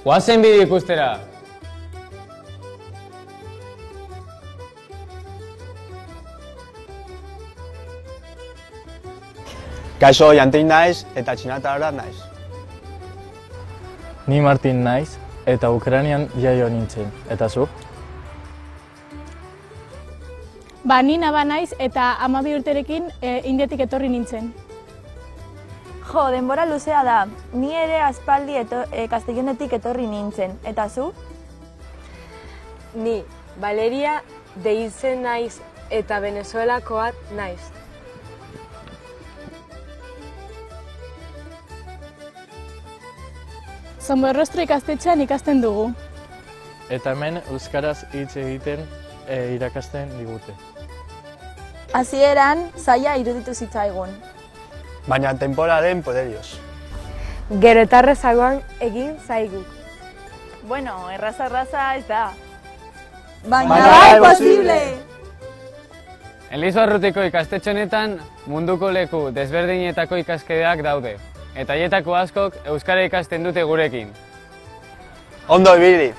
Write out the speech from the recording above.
Goazen bideo ikustera! Kaixo, Jantein naiz eta Txinatarra naiz. Ni Martin naiz eta Ukrainian jaio nintzen. Eta zu? Ni Naba naiz eta 12 urterekin Indiatik etorri nintzen. Jo, denbora luzea da. Ni ere aspaldi Castellonetik etorri nintzen. Eta zu? Ni Valeria deitzen naiz eta Venezuelakoat naiz. Somorrostro ikastetxean ikasten dugu. Eta hemen euskaraz hitz egiten irakasten digute. Hasieran zaila iruditu zitzaigun. Baina temporaren poderioz. Gero eta errazagoan egin zaigu. Bueno, erraza ez da. Baina bai posible! Elizo Arrutiko ikastetxe honetan munduko leku desberdinetako ikaskedeak daude. Eta haietako askok euskara ikasten dute gurekin. Ondo ibili!